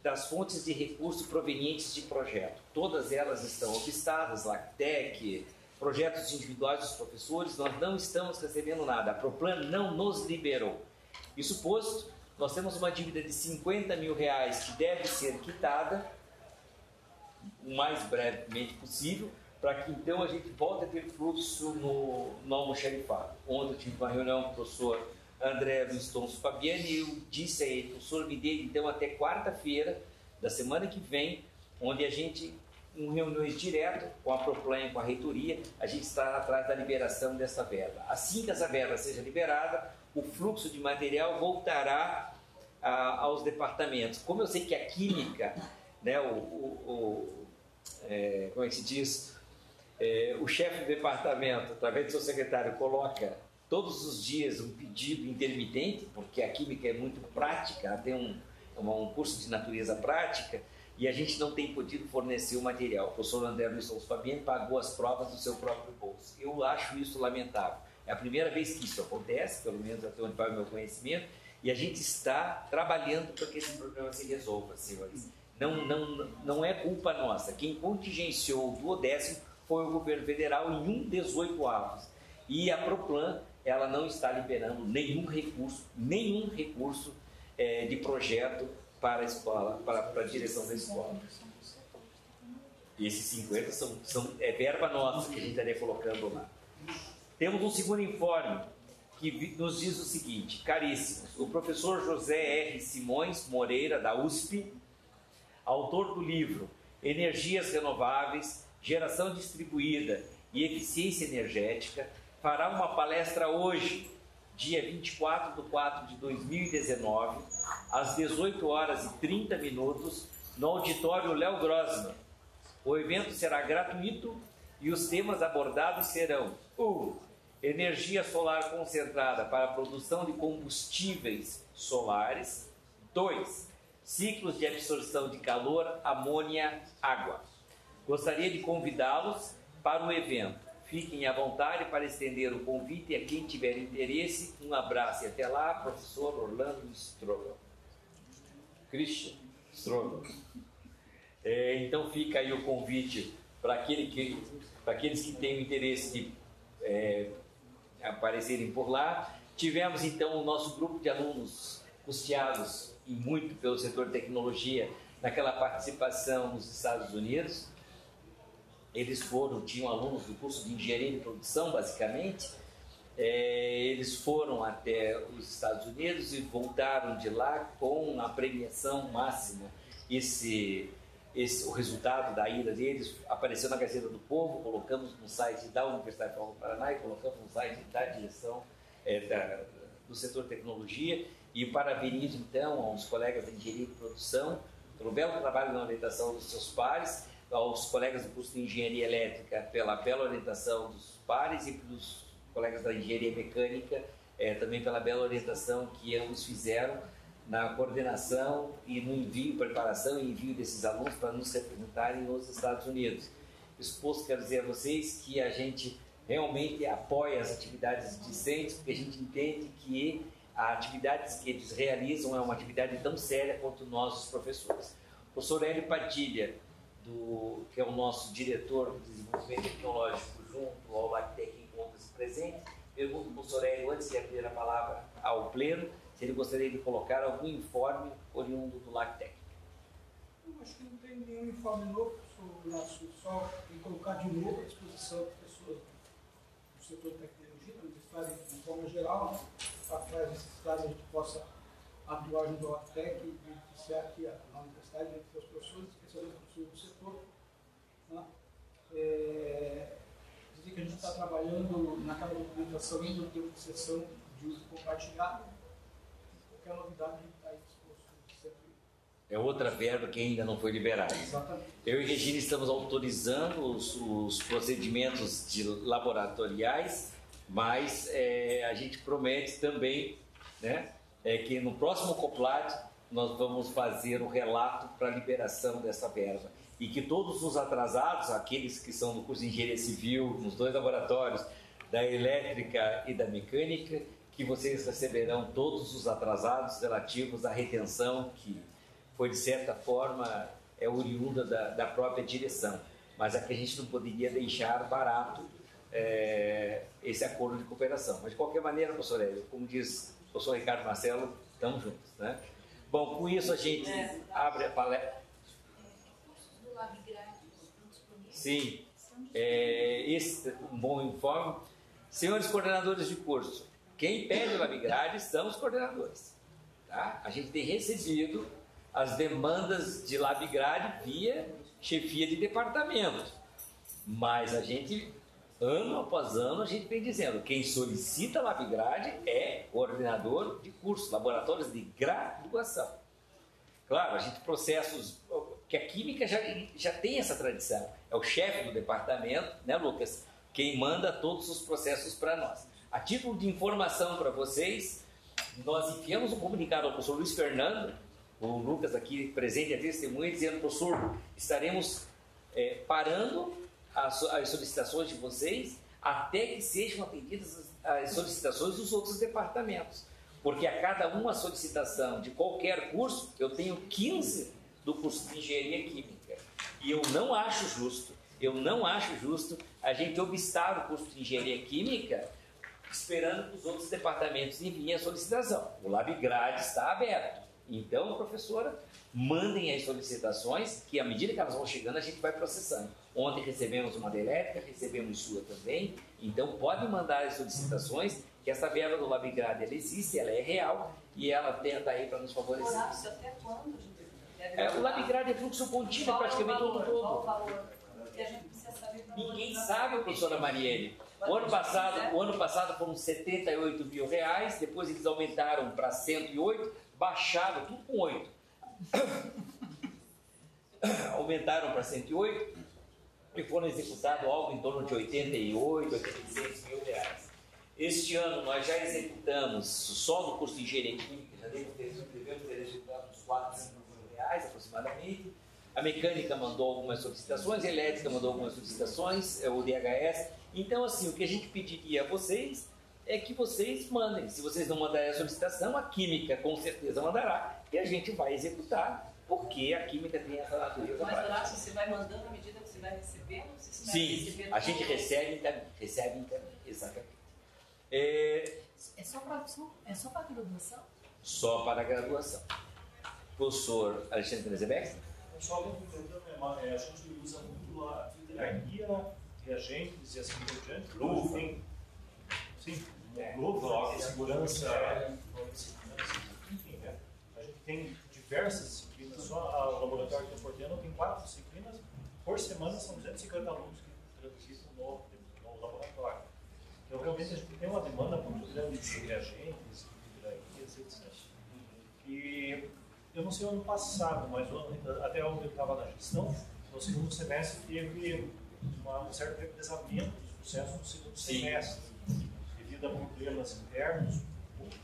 das fontes de recurso provenientes de projeto. Todas elas estão obstadas, LACTEC, projetos individuais dos professores, nós não estamos recebendo nada. A Proplan não nos liberou. Isso posto, nós temos uma dívida de R$50 mil que deve ser quitada o mais brevemente possível, para que então a gente volte a ter fluxo no almoxarifado. Ontem eu tive uma reunião com o professor André Vistonso Fabiani e eu disse a ele, professor, me dê então até quarta-feira da semana que vem, onde a gente, em reuniões direto com a Proplan e com a reitoria, a gente está atrás da liberação dessa verba. Assim que essa verba seja liberada, o fluxo de material voltará aos departamentos. Como eu sei que a química, né, como é que se diz? O chefe do departamento, através do seu secretário, coloca todos os dias um pedido intermitente, porque a química é muito prática, ela tem um curso de natureza prática, e a gente não tem podido fornecer o material. O professor André Luiz Souza Fabiano pagou as provas do seu próprio bolso. Eu acho isso lamentável. É a primeira vez que isso acontece, pelo menos até onde vai o meu conhecimento, e a gente está trabalhando para que esse problema se resolva, senhores. Não é culpa nossa. Quem contingenciou o 10º foi o governo federal em 1/18. E a Proplan, ela não está liberando nenhum recurso de projeto para a escola, para a direção da escola. E esses 50 é verba nossa que a gente estaria colocando lá. Temos um segundo informe que nos diz o seguinte: caríssimos, o professor José R. Simões Moreira, da USP, autor do livro Energias Renováveis, Geração Distribuída e Eficiência Energética, fará uma palestra hoje, dia 24 de 4 de 2019, às 18h30, no auditório Léo Grossman. O evento será gratuito e os temas abordados serão: 1. Energia solar concentrada para a produção de combustíveis solares. 2. Ciclos de absorção de calor, amônia, água. Gostaria de convidá-los para o evento. Fiquem à vontade para estender o convite a quem tiver interesse. Um abraço e até lá, professor Orlando Strogoff. Christian Strogoff. Então fica aí o convite para aqueles que têm o interesse de aparecerem por lá. Tivemos então o nosso grupo de alunos custeados e muito pelo setor de tecnologia naquela participação nos Estados Unidos. Eles tinham alunos do curso de engenharia de produção, basicamente. Eles foram até os Estados Unidos e voltaram de lá com a premiação máxima. O resultado da ida deles apareceu na Gazeta do Povo, colocamos no site da Universidade Federal do Paraná e colocamos no site da direção do setor de tecnologia. E parabenizo então aos colegas da engenharia de produção pelo belo trabalho na orientação dos seus pares, aos colegas do curso de engenharia elétrica pela bela orientação dos pares e para os colegas da engenharia mecânica também pela bela orientação que ambos fizeram na coordenação e no envio, preparação e envio desses alunos para nos representarem nos Estados Unidos. Exposto, quero dizer a vocês que a gente realmente apoia as atividades discentes, porque a gente entende que a atividade que eles realizam é uma atividade tão séria quanto nós, os professores. O professor Hélio Padilha, que é o nosso diretor de desenvolvimento tecnológico junto ao LabTech Encontros presente, pergunto ao professor Hélio, antes de abrir a palavra ao pleno, se ele gostaria de colocar algum informe oriundo do LabTech. Eu acho que não tem nenhum informe novo, só em colocar de novo à disposição das pessoas do setor de tecnologia, da universidade de forma geral, para que a necessidade a gente possa atuar junto ao LabTech e iniciar aqui na universidade, entre os professores, especialmente os professores do setor. Né? Dizer que a gente está trabalhando naquela documentação do tempo de sessão de uso compartilhado. Qualquer novidade a gente está aí disposto sempre. É outra verba que ainda não foi liberada. Exatamente. Eu e Regina estamos autorizando os procedimentos laboratoriais, mas a gente promete também, né, que no próximo COPLAD nós vamos fazer o relato para a liberação dessa verba. E que todos os atrasados, aqueles que são do curso de Engenharia Civil, nos 2 laboratórios, da Elétrica e da Mecânica, que vocês receberão todos os atrasados relativos à retenção, que foi, de certa forma, oriunda da própria direção. Mas aqui a gente não poderia deixar barato esse acordo de cooperação. Mas, de qualquer maneira, professor Hélio, como diz o professor Ricardo Marcelo, estamos juntos, né? Bom, com isso a gente abre a palestra. Sim, esse é um bom informe. Senhores coordenadores de curso, quem pede o LabGrade são os coordenadores. Tá? A gente tem recebido as demandas de LabGrade via chefia de departamento. Mas a gente, ano após ano, a gente vem dizendo, quem solicita LabGrade é coordenador de curso, laboratórios de graduação. Claro, a gente processos, que a química já tem essa tradição. É o chefe do departamento, né, Lucas, quem manda todos os processos para nós. A título de informação para vocês, nós enviamos um comunicado ao professor Luiz Fernando, o Lucas aqui presente a testemunha, dizendo, professor, estaremos parando as solicitações de vocês até que sejam atendidas as solicitações dos outros departamentos. Porque a cada uma solicitação de qualquer curso, eu tenho 15 do curso de Engenharia Química. E eu não acho justo a gente obstar o curso de Engenharia Química esperando que os outros departamentos enviem a solicitação. O LabGrade está aberto. Então, professora, mandem as solicitações, que à medida que elas vão chegando, a gente vai processando. Ontem recebemos uma da Elétrica, recebemos sua também. Então, podem mandar as solicitações, que essa verba do LabGrade, ela existe, ela é real, e ela tenta aí para nos favorecer. Horácio, até quando, gente? O LabGrade é fluxo contínuo praticamente todo. Qual o valor? Que a gente precisa saber. Ninguém sabe, professora Marielle. O ano passado foram 78 mil reais, depois eles aumentaram para 108, baixaram tudo com 8. Aumentaram para 108 e foram executados algo em torno de 88, 86 mil reais. Este ano nós já executamos, só no curso de engenharia química, já devemos ter executado uns 4, 5 mil reais aproximadamente. A mecânica mandou algumas solicitações, a elétrica mandou algumas solicitações, o DHS. Então, assim, o que a gente pediria a vocês é que vocês mandem. Se vocês não mandarem a solicitação, a química com certeza mandará e a gente vai executar, porque a química tem essa natureza. Mas, Horácio, você vai mandando à medida que você vai recebendo? Sim, a gente recebe internamente, exatamente. É só para a graduação? Só para a graduação. Professor Alexandre Trezebeck? Só a gente usa muito a vidraria, reagentes e assim por diante. Luva. Sim, luva, segurança, enfim, né? A gente tem diversas disciplinas, só o laboratório que eu coordeno tem 4 disciplinas, por semana são 250 alunos que transitam no laboratório. Então realmente a gente tem uma demanda muito grande de reagentes, vidrarias, etc. E eu não sei o ano passado, mas até onde eu estava na gestão, no segundo semestre teve um certo represamento dos processos no segundo semestre, devido a problemas internos, enfim.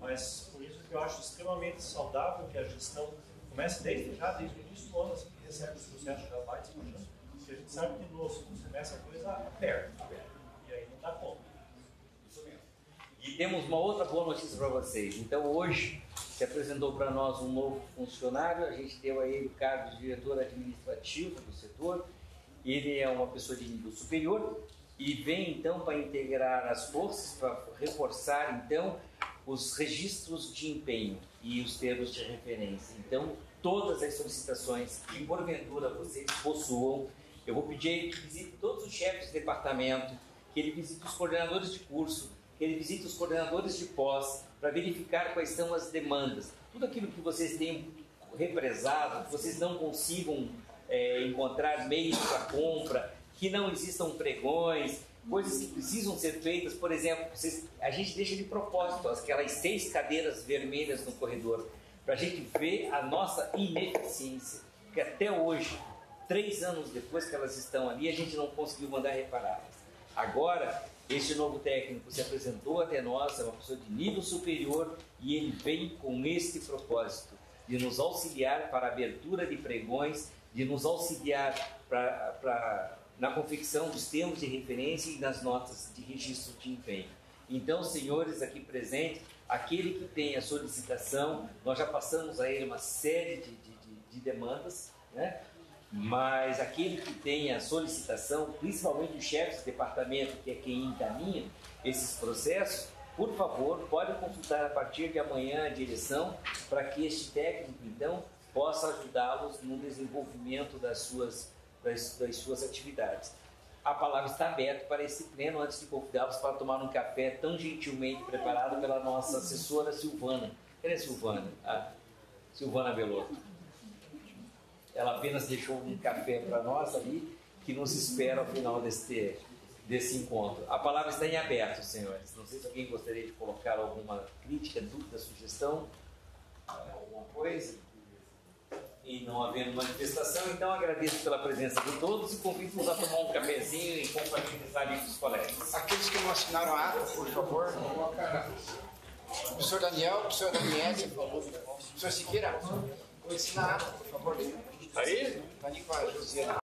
Mas por isso que eu acho extremamente saudável que a gestão comece desde o início do ano, assim que recebe os processos, já vai despachando, porque a gente sabe que no segundo semestre a coisa aperta, e aí não dá conta. E temos uma outra boa notícia para vocês. Então hoje se apresentou para nós um novo funcionário, a gente deu a ele o cargo de diretor administrativo do setor. Ele é uma pessoa de nível superior e vem então para integrar as forças, para reforçar então os registros de empenho e os termos de referência. Então todas as solicitações que porventura vocês possuam, eu vou pedir a ele que visite todos os chefes de departamento, que ele visite os coordenadores de curso, que ele visite os coordenadores de pós, para verificar quais são as demandas. Tudo aquilo que vocês têm represado, que vocês não consigam encontrar meios para compra, que não existam pregões, coisas que precisam ser feitas. Por exemplo, a gente deixa de propósito aquelas 6 cadeiras vermelhas no corredor, para a gente ver a nossa ineficiência, que até hoje, 3 anos depois que elas estão ali, a gente não conseguiu mandar repará-las. Agora, este novo técnico se apresentou até nós, é uma pessoa de nível superior e ele vem com este propósito, de nos auxiliar para a abertura de pregões, de nos auxiliar na confecção dos termos de referência e das notas de registro de empenho. Então, senhores aqui presentes, aquele que tem a solicitação, nós já passamos a ele uma série de demandas, né? Mas aquele que tem a solicitação, principalmente os chefes de departamento, que é quem encaminha esses processos, por favor, pode consultar a partir de amanhã a direção para que este técnico, então, possa ajudá-los no desenvolvimento das suas atividades. A palavra está aberta para esse pleno, antes de convidá-los para tomar um café tão gentilmente preparado pela nossa assessora Silvana. Cadê a Silvana? Silvana Belotto. Ela apenas deixou um café para nós ali, que nos espera ao final desse encontro. A palavra está em aberto, senhores. Não sei se alguém gostaria de colocar alguma crítica, dúvida, sugestão, alguma coisa. E não havendo manifestação, então agradeço pela presença de todos e convido-nos a tomar um cafezinho em companhia dos amigos dos colegas. Aqueles que não assinaram a ata, por favor. Professor Daniel, professor Daniele, professor Siqueira, vou assinar a ata, por favor. Aí? Está ali com a Josiana.